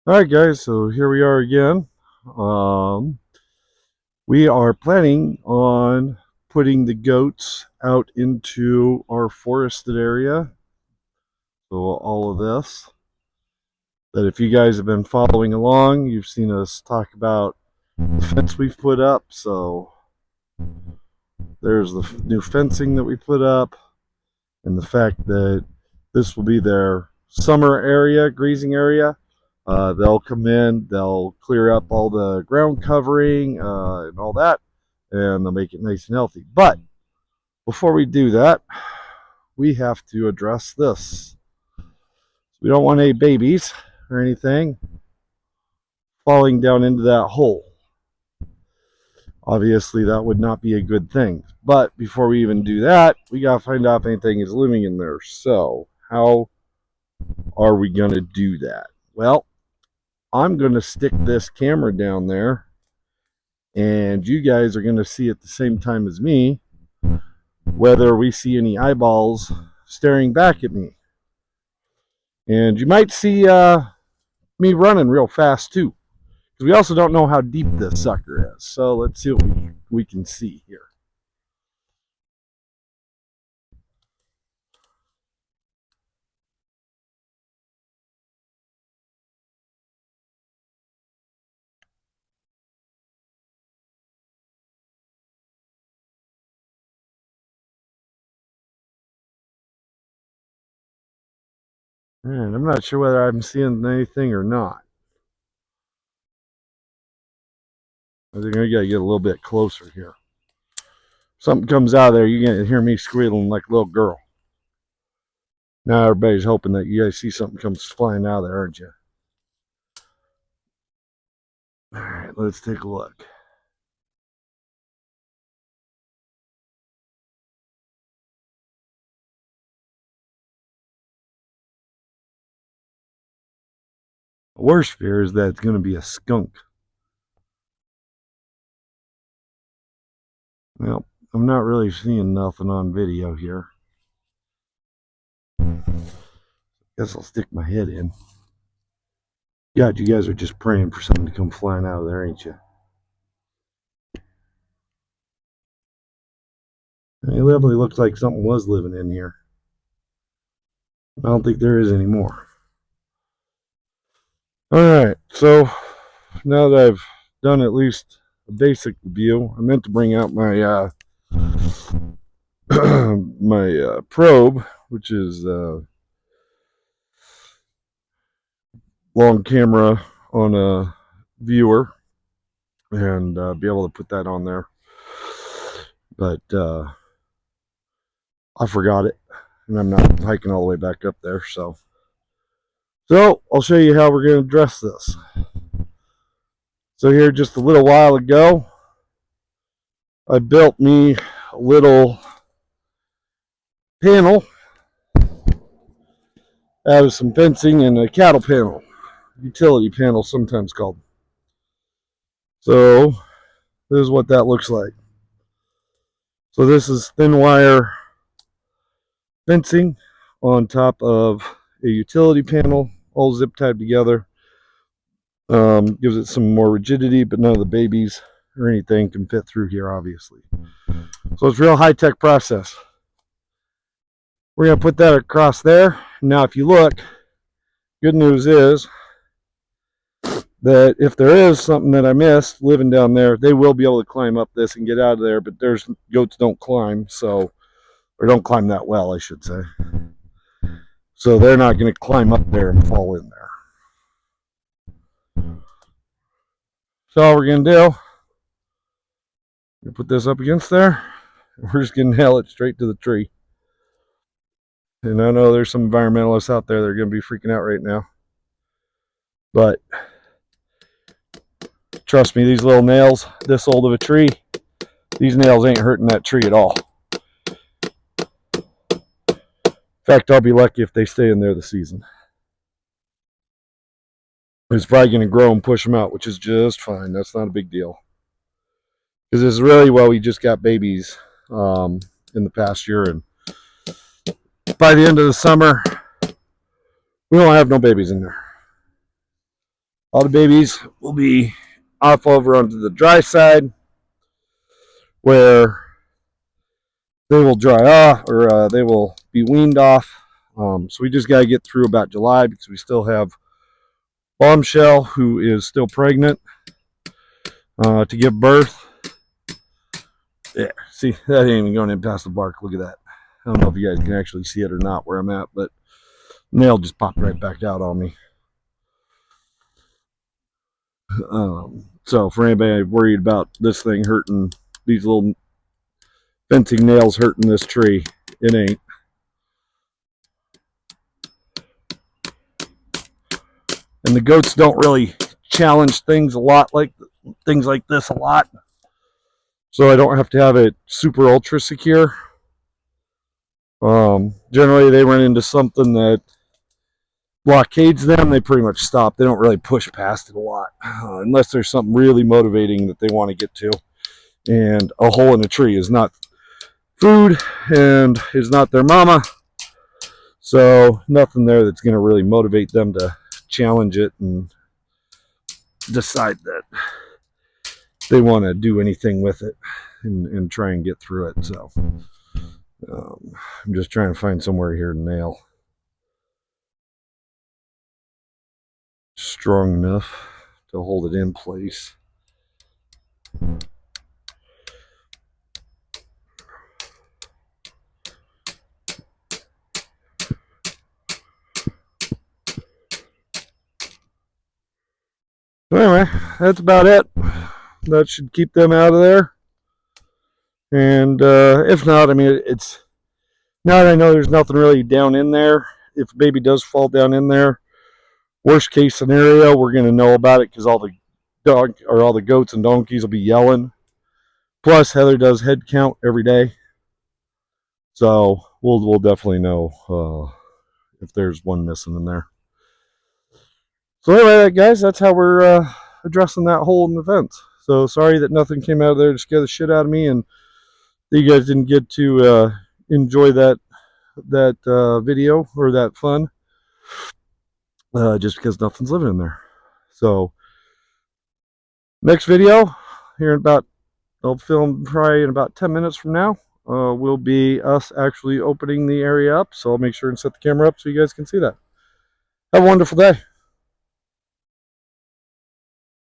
All right, guys, so here we are again. Um, we are planning on putting the goats out into our forested area. So all of this, that if you guys have been following along, you've seen us talk about the fence we've put up. So there's the new fencing that we put up, and the fact that this will be their summer area, grazing area. They'll come in, they'll clear up all the ground covering and all that, and they'll make it nice and healthy. But before we do that, we have to address this. We don't want any babies or anything falling down into that hole. Obviously, that would not be a good thing. But before we even do that, we got to find out if anything is living in there. So, how are we going to do that? Well, I'm going to stick this camera down there, and you guys are going to see at the same time as me whether we see any eyeballs staring back at me. And you might see me running real fast too, because we also don't know how deep this sucker is. So let's see what we can see here. And I'm not sure whether I'm seeing anything or not. I think I gotta get a little bit closer here. Something comes out of there, you're gonna hear me squealing like a little girl. Now everybody's hoping that you guys see something comes flying out of there, aren't you? All right, let's take a look. The worst fear is that it's going to be a skunk. Well, I'm not really seeing nothing on video here. Guess I'll stick my head in. God, you guys are just praying for something to come flying out of there, ain't you? It definitely looks like something was living in here. I don't think there is anymore. Alright, so now that I've done at least a basic view, I meant to bring out my my probe, which is long camera on a viewer, and be able to put that on there. But I forgot it, and I'm not hiking all the way back up there. So I'll show you how we're going to address this. So here, just a little while ago, I built me a little panel out of some fencing and a cattle panel, utility panel sometimes called. So this is what that looks like. So this is thin wire fencing on top of a utility panel, all zip tied together. Gives it some more rigidity, but none of the babies or anything can fit through here, obviously. So it's a real high-tech process. We're going to put that across there. Now, if you look, good news is that if there is something that I missed living down there, they will be able to climb up this and get out of there, but there's goats don't climb, so, or don't climb that well, I should say. So they're not going to climb up there and fall in there. So all we're going to do, we put this up against there, and we're just going to nail it straight to the tree. And I know there's some environmentalists out there that are going to be freaking out right now. But trust me, these little nails, this old of a tree, these nails ain't hurting that tree at all. In fact, I'll be lucky if they stay in there the season. It's probably going to grow and push them out, which is just fine. That's not a big deal. Because it's really, well, we just got babies in the pasture, and by the end of the summer, we won't have no babies in there. All the babies will be off over onto the dry side where they will dry off, or they will be weaned off. So we just got to get through about July because we still have Bombshell, who is still pregnant, to give birth. Yeah, see, that ain't even going in past the bark. Look at that. I don't know if you guys can actually see it or not where I'm at, but nail just popped right back out on me. So for anybody worried about this thing hurting, these little fencing nails hurting this tree, it ain't. And the goats don't really challenge things a lot, like things like this a lot. So I don't have to have it super ultra secure. Generally, they run into something that blockades them, they pretty much stop. They don't really push past it a lot, unless there's something really motivating that they want to get to. And a hole in a tree is not food and is not their mama. So nothing there that's going to really motivate them to challenge it and decide that they want to do anything with it and try and get through it. So I'm just trying to find somewhere here to nail strong enough to hold it in place. Anyway, that's about it. That should keep them out of there. And if not, I mean, it's now that I know there's nothing really down in there. If a baby does fall down in there, worst case scenario, we're going to know about it because all the goats and donkeys will be yelling. Plus, Heather does head count every day, so we'll definitely know if there's one missing in there. So anyway, guys, that's how we're addressing that hole in the fence. So sorry that nothing came out of there to scare the shit out of me, and you guys didn't get to enjoy that video or that fun, just because nothing's living in there. So next video here in about, I'll film probably in about 10 minutes from now, will be us actually opening the area up. So I'll make sure and set the camera up so you guys can see that. Have a wonderful day.